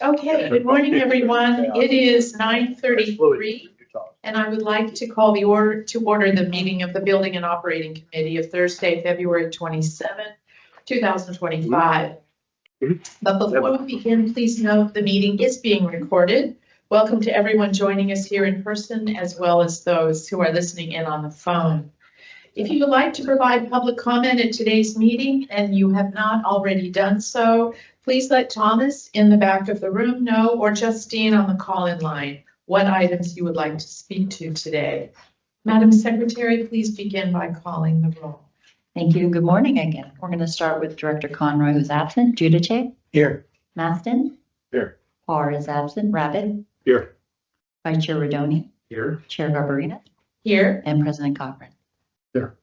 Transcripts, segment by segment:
Okay, good morning, everyone. It is 9:33, and I would like to call the order the meeting of the Building and Operating Committee of Thursday, February 27, 2025. But before we begin, please note the meeting is being recorded. Welcome to everyone joining us here in person, as well as those who are listening in on the phone. If you would like to provide public comment at today's meeting and you have not already done so, please let Thomas in the back of the room know, or Justine on the call-in line, what items you would like to speak to today. Madam Secretary, please begin by calling the roll. Thank you. Good morning again. We're going to start with Director Conroy, who's absent. Giudice? Here. Maston? Here. Parr is absent. Rabbit? Here. Vice Chair Rodoni? Here. Chair Garbarino? Here. And President Cochran? Here.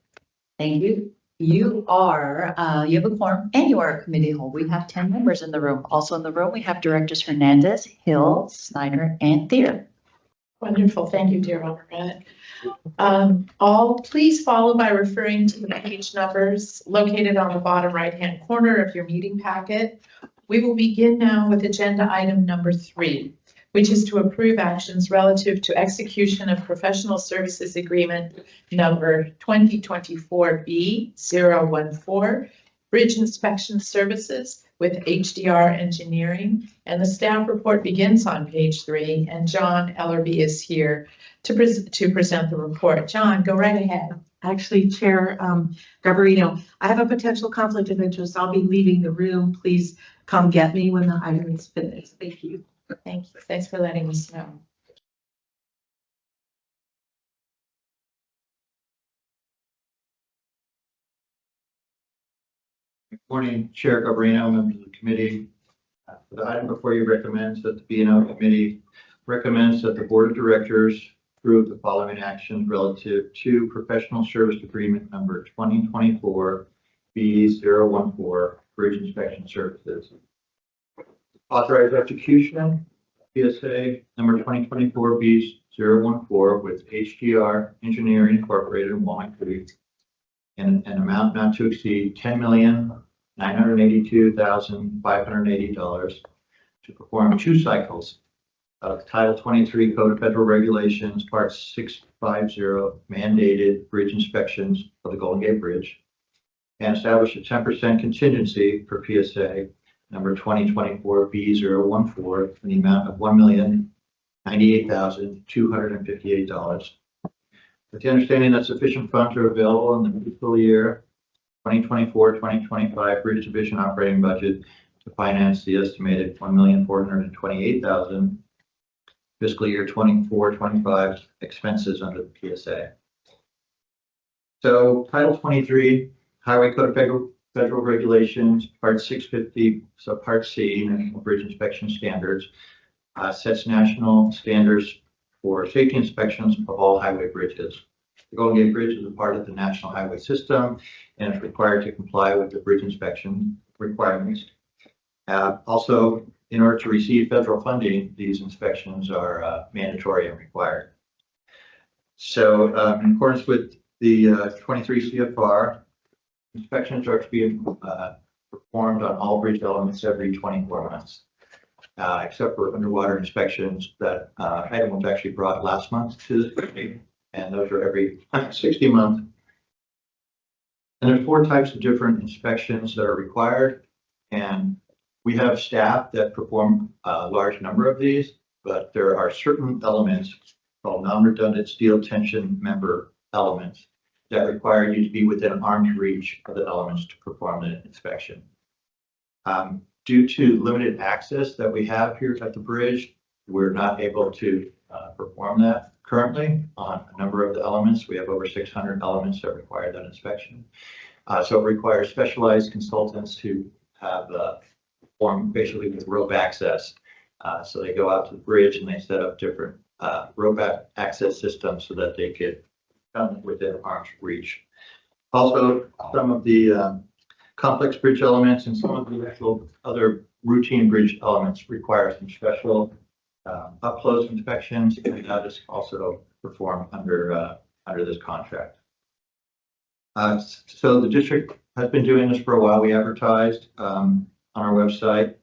Thank you. You have a quorum and you are a committee whole. We have 10 members in the room. Also in the room, we have Directors Hernandez, Hill, Snyder, and Thier. Wonderful. Thank you, dear Honorette. All please follow by referring to the page numbers located on the bottom right-hand corner of your meeting packet. We will begin now with agenda item number 3, which is to approve actions relative to execution of professional services agreement number 2024B014, bridge inspection services with HDR Engineering. And the staff report begins on page 3, and John Ellerby is here to present the report. John, go right ahead. Actually, Chair Garbarino, I have a potential conflict of interest. I'll be leaving the room. Please come get me when the item is finished. Thank you. Thank you. Thanks for letting us know. Good morning, Chair Garbarino, members of the committee. The item before you recommends that the B&O committee recommends that the board of directors approve the following actions relative to professional service agreement number 2024B014, bridge inspection services. Authorize execution PSA number 2024B014 with HDR Engineering Incorporated in Walnut Creek, and an amount not to exceed $10,982,580 to perform 2 cycles of Title 23 Code of Federal Regulations, Part 650 mandated bridge inspections of the Golden Gate Bridge, and establish a 10% contingency for PSA number 2024B014 in the amount of $1,098,258. With the understanding that sufficient funds are available in the fiscal year 2024-2025 Bridge Division operating budget to finance the estimated $1,428,000 fiscal year 24-25 expenses under the PSA. So Title 23 Highway Code of Federal Regulations, Part 650, so Part C, National Bridge Inspection Standards, sets national standards for safety inspections of all highway bridges. The Golden Gate Bridge is a part of the National Highway System and is required to comply with the bridge inspection requirements. Also, in order to receive federal funding, these inspections are mandatory and required. So, in accordance with the 23 CFR, inspections are to be performed on all bridge elements every 24 months, except for underwater inspections. That item was actually brought last month to the committee, and those are every 60 months. And there's 4 types of different inspections that are required, and we have staff that perform a large number of these, but there are certain elements called non-redundant steel tension member elements that require you to be within arm's reach of the elements to perform the inspection. Due to limited access that we have here at the bridge, we're not able to perform that currently on a number of the elements. We have over 600 elements that require that inspection. So it requires specialized consultants to have perform basically with rope access. So they go out to the bridge and they set up different rope access systems so that they could come within arm's reach. Also, some of the complex bridge elements and some of the actual other routine bridge elements require some special up close inspections, and that is also performed under this contract. So the district has been doing this for a while. We advertised on our website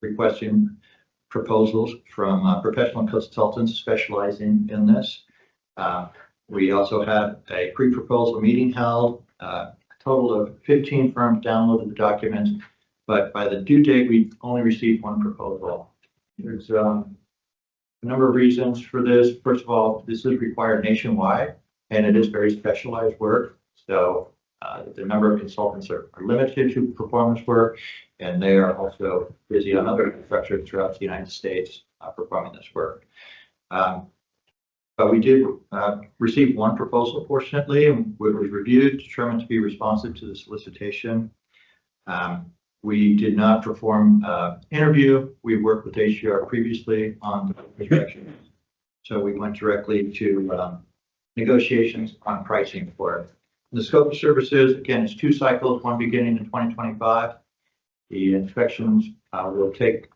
requesting proposals from professional consultants specializing in this. We also had a pre-proposal meeting held. A total of 15 firms downloaded the documents, but by the due date, we only received one proposal. There's a number of reasons for this. First of all, this is required nationwide, and it is very specialized work. So the number of consultants are limited to performance work, and they are also busy on other infrastructure throughout the United States performing this work. But we did receive one proposal, fortunately, and it was reviewed, determined to be responsive to the solicitation. We did not perform interview. We worked with HDR previously on the inspection. So we went directly to negotiations on pricing for it. The scope of services, again, is 2 cycles, one beginning in 2025. The inspections will take,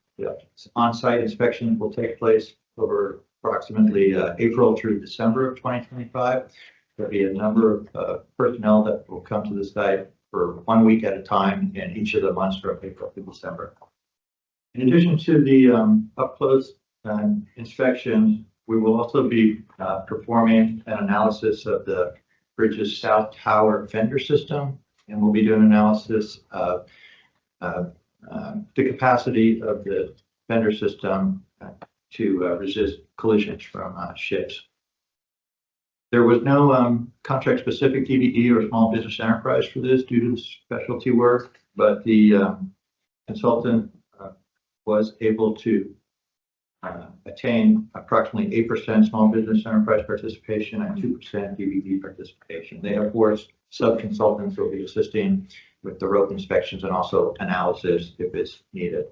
on-site inspections will take place over approximately April through December of 2025. There'll be a number of personnel that will come to the site for 1 week at a time in each of the months from April to December. In addition to the up-close inspections, we will also be performing an analysis of the bridge's south tower fender system, and we'll be doing analysis of the capacity of the fender system to resist collisions from ships. There was no contract-specific DBE or small business enterprise for this due to the specialty work, but the consultant was able to attain approximately 8% small business enterprise participation and 2% DBE participation. They have 4 sub-consultants who will be assisting with the rope inspections and also analysis if it's needed.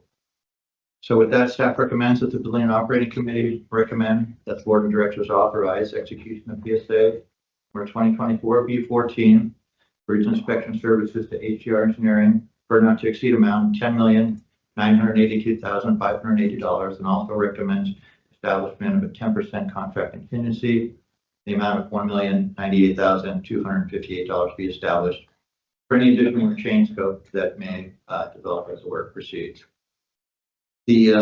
So with that, staff recommends that the Building and Operating Committee recommend that the Board of Directors authorize execution of PSA for 2024 B14 bridge inspection services to HDR Engineering for not to exceed amount $10,982,580, and also recommends establishment of a 10% contract contingency. The amount of $1,098,258 be established for any additional change scope that may develop as the work proceeds. The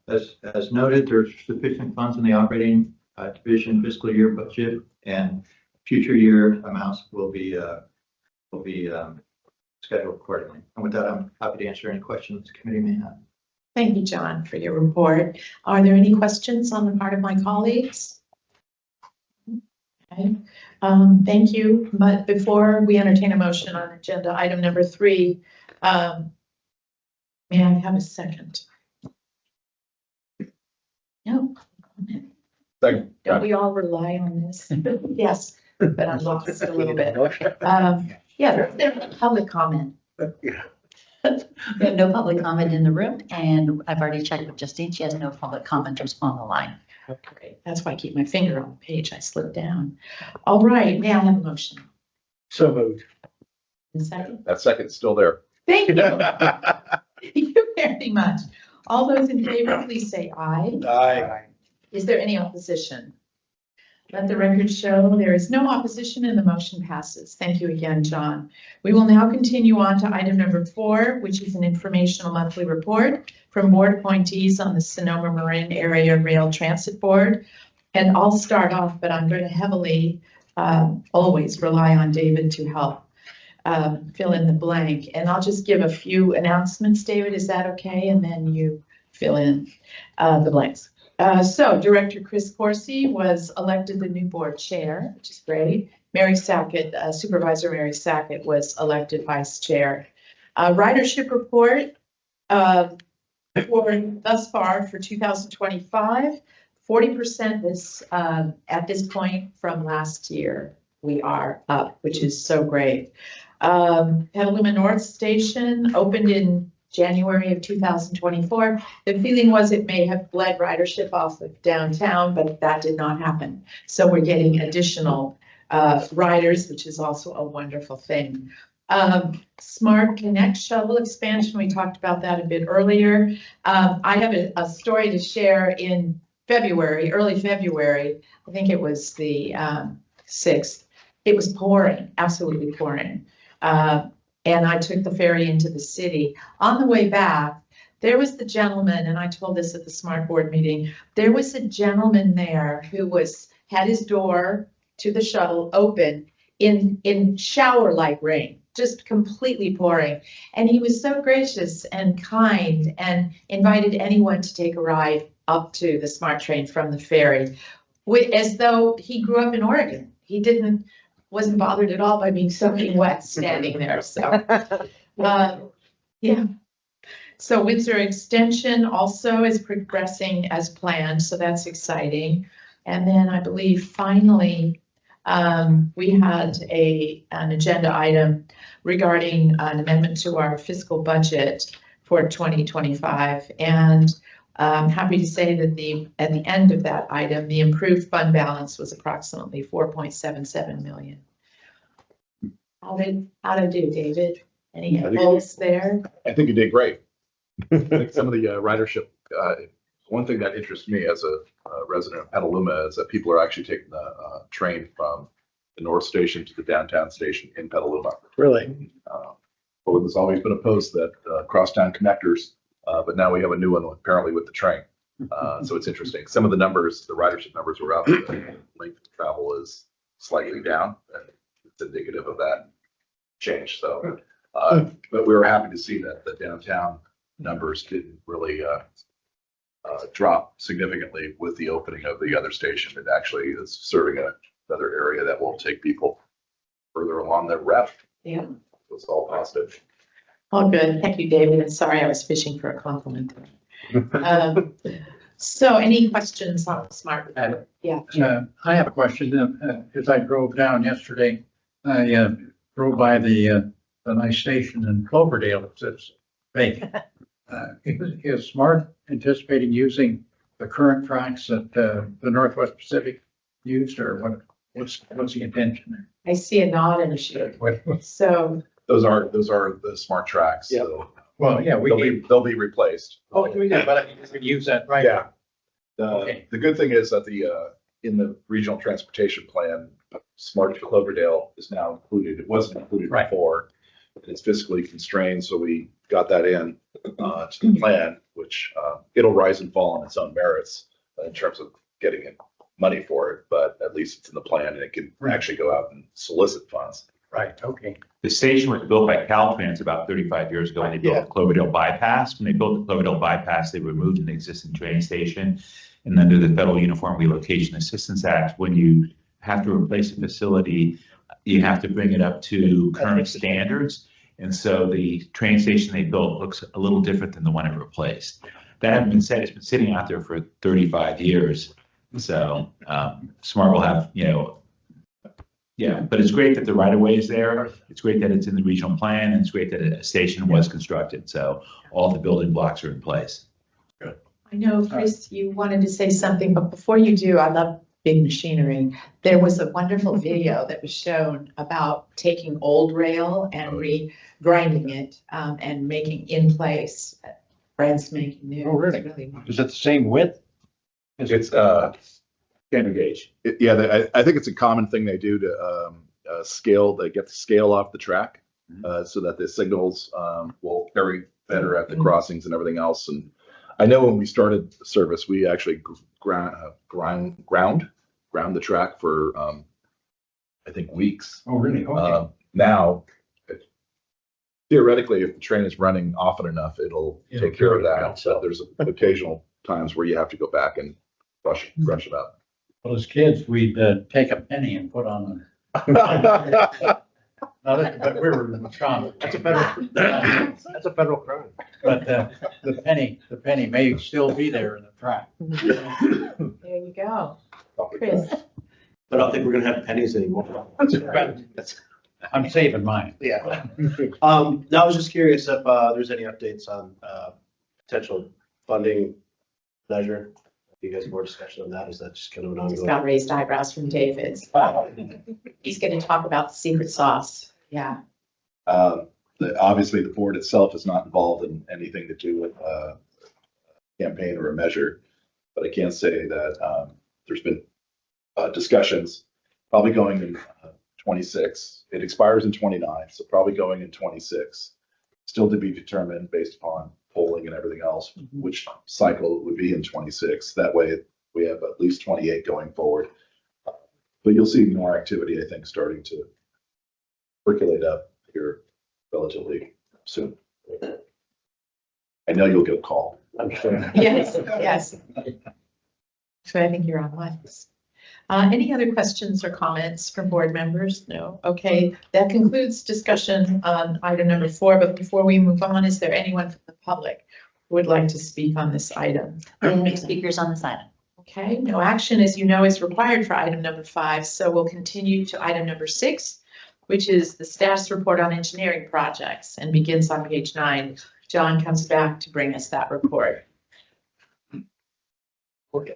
as noted, there's sufficient funds in the operating division fiscal year budget, and future year amounts will be scheduled accordingly. And with that, I'm happy to answer any questions the committee may have. Thank you, John, for your report. Are there any questions on the part of my colleagues? Okay, thank you. But before we entertain a motion on agenda item number 3, may I have a second? No. Second. Don't we all rely on this? Yes, but I'm lost a little bit. Yeah, There's public comment. We have no public comment in the room, and I've already checked with Justine. She has no public commenters on the line. okay, that's why I keep my finger on the page. I slipped down. All right, may I have a motion? So moved. A second? That second's still there. Thank you. Thank you very much. All those in favor, please say aye. Aye. Is there any opposition? Let the record show there is no opposition and the motion passes. Thank you again, John. We will now continue on to item number 4, which is an informational monthly report from board appointees on the Sonoma Marin Area Rail Transit Board. And I'll start off, but I'm going to heavily always rely on David to help fill in the blank. And I'll just give a few announcements, David, is that okay? And then you fill in the blanks. So Director Chris Corsi was elected the new board chair, which is great. Mary Sackett, Supervisor Mary Sackett was elected vice chair. Ridership report for thus far for 2025, 40% is at this point from last year. We are up, which is so great. Petaluma North Station opened in January of 2024. The feeling was it may have bled ridership off of downtown, but that did not happen. So we're getting additional riders, which is also a wonderful thing. Smart Connect shuttle expansion, we talked about that a bit earlier. I have a story to share in February, early February. I think it was the 6th. It was pouring, absolutely pouring. And I took the ferry into the city. On the way back, there was the gentleman, and I told this at the Smart Board meeting, there was a gentleman there who had his door to the shuttle open in shower-like rain, just completely pouring. And he was so gracious and kind and invited anyone to take a ride up to the Smart train from the ferry, as though he grew up in Oregon. He wasn't bothered at all by being soaking wet standing there, so. Yeah. So Windsor Extension also is progressing as planned, so that's exciting. And then I believe finally, we had an agenda item regarding an amendment to our fiscal budget for 2025. And I'm happy to say that at the end of that item, the improved fund balance was approximately 4.77 million. How did I do, David? Any goals there? I think you did great. I think some of the ridership, one thing that interests me as a resident of Petaluma is that people are actually taking the train from the North Station to the downtown station in Petaluma. Really? Petaloma's always been opposed to that crosstown connectors, but now we have a new one apparently with the train. So it's interesting. Some of the numbers, the ridership numbers were up. The length of travel is slightly down, and it's indicative of that change. So, but we were happy to see that the downtown numbers didn't really drop significantly with the opening of the other station. It actually is serving another area that will take people further along their route. Yeah. So it's all positive. All good. Thank you, David. And sorry, I was fishing for a compliment there. So any questions on Smart? Yeah. I have a question. As I drove down yesterday, I drove by the nice station in Cloverdale. It says vacant. Is Smart anticipating using the current tracks that the Northwest Pacific used, or what's the intention there? I see a nod and a shake. So, Those are the smart tracks. Yeah. So Well, yeah, they'll be replaced. Oh, yeah, but I can use that, right? Yeah. Okay. The good thing is that in the regional transportation plan, Smart to Cloverdale is now included. It wasn't included Right. before. It's fiscally constrained, so we got that in to the plan, which it'll rise and fall on its own merits in terms of getting money for it, but at least it's in the plan and it can Right. actually go out and solicit funds. Right, okay. The station was built by Caltrans about 35 years ago, and they built Cloverdale Bypass. When they built the Cloverdale Bypass, they removed an existing train station. And under the Federal Uniform Relocation Assistance Act, when you have to replace a facility, you have to bring it up to current standards. And so the train station they built looks a little different than the one it replaced. That having been said, it's been sitting out there for 35 years. So Smart will have, yeah, but it's great that the right of way is there. It's great that it's in the regional plan, and it's great that a station was constructed. So all the building blocks are in place. I know, Chris, you wanted to say something, but before you do, I love big machinery. There was a wonderful video that was shown about taking old rail and grinding it and making in place. Brad's making new. Oh, really? It's really Is it the same width? It's Standard gauge. I think it's a common thing they do to scale. They get the scale off the track so that the signals will carry better at the crossings and everything else. And I know when we started the service, we actually ground the track for I think weeks. Oh, really? Okay. Now, theoretically, if the train is running often enough, it'll take care of that. So there's occasional times where you have to go back and brush it up. Well, as kids, we'd take a penny and put on but we were in Wisconsin. That's a federal crime. But the penny may still be there in the track. There you go. Chris, I don't think we're gonna have pennies anymore. I'm saving mine. Yeah. No, I was just curious if there's any updates on potential funding measure. If you guys have more discussion on that, is that just kind of an just ongoing? got raised eyebrows from David. He's going to talk about the secret sauce. Yeah. Obviously, the board itself is not involved in anything to do with a campaign or a measure, but I can say that there's been discussions probably going in 26. It expires in 29, so probably going in 26. Still to be determined based upon polling and everything else, which cycle it would be in 26. That way we have at least 28 going forward. But you'll see more activity, I think, starting to percolate up here relatively soon. I know you'll get a call. I'm sure. Yes, yes. So I think you're on my list. Any other questions or comments from board members? No? Okay, that concludes discussion on item number 4, but before we move on, is there anyone from the public who would like to speak on this item? Any speakers on this item? Okay, no action, as you know, is required for item number 5, so we'll continue to item number 6, which is the staff's report on engineering projects, and begins on page 9. John comes back to bring us that report. Okay.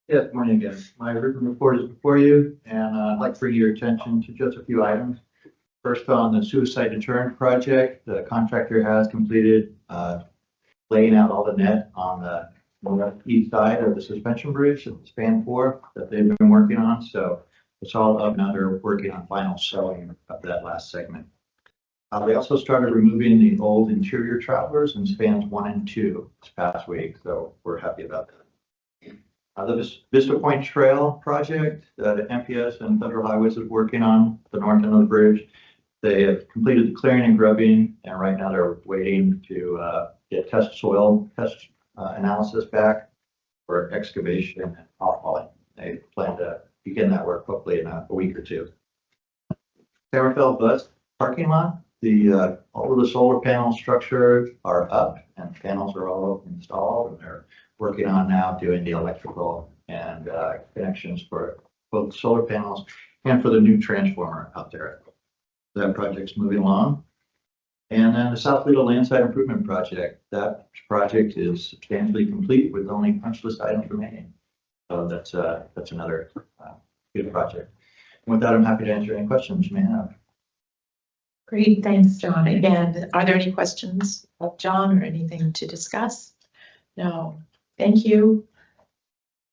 Yeah, good morning again. My written report is before you, and I'd like to bring your attention to just a few items. First, on the suicide deterrent project, the contractor has completed laying out all the net on the northeast side of the suspension bridge at span 4 that they've been working on. So it's all up now. They're working on final sewing of that last segment. They also started removing the old interior travelers in spans 1 and 2 this past week, so we're happy about that. The Vista Point Trail project that MPS and Federal Highways is working on the north end of the bridge. They have completed the clearing and grubbing, and right now they're waiting to get soil test analysis back for excavation and hauling. They plan to begin that work hopefully in a week or 2. Terrafell Bus parking lot. All of the solar panel structure are up and panels are all installed, and they're working on now doing the electrical and connections for both solar panels and for the new transformer out there. That project's moving along. And then the South Lido Landside Improvement Project. That project is substantially complete with only punch list items remaining. So that's another good project. And with that, I'm happy to answer any questions you may have. Great, thanks, John. Again, are there any questions of John or anything to discuss? No, thank you.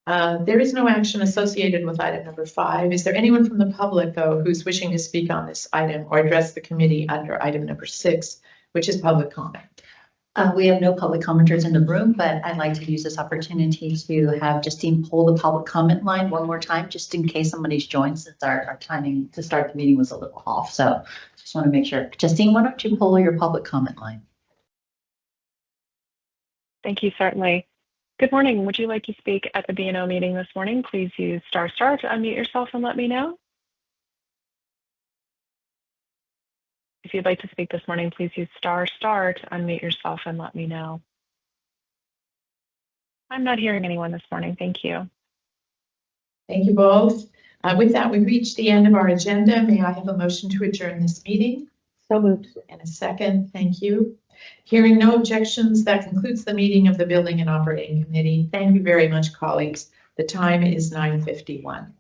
There is no action associated with item number 5. Is there anyone from the public, though, who's wishing to speak on this item or address the committee under item number 6, which is public comment? We have no public commenters in the room, but I'd like to use this opportunity to have Justine pull the public comment line one more time, just in case somebody's joined, since our timing to start the meeting was a little off. So just want to make sure. Justine, why don't you pull your public comment line? Thank you, certainly. Good morning. Would you like to speak at the B&O meeting this morning? Please use ** to unmute yourself and let me know. If you'd like to speak this morning, please use ** to unmute yourself and let me know. I'm not hearing anyone this morning. Thank you. Thank you both. With that, we've reached the end of our agenda. May I have a motion to adjourn this meeting? So moved. And a second, thank you. Hearing no objections, that concludes the meeting of the Building and Operating Committee. Thank you very much, colleagues. The time is 9:51.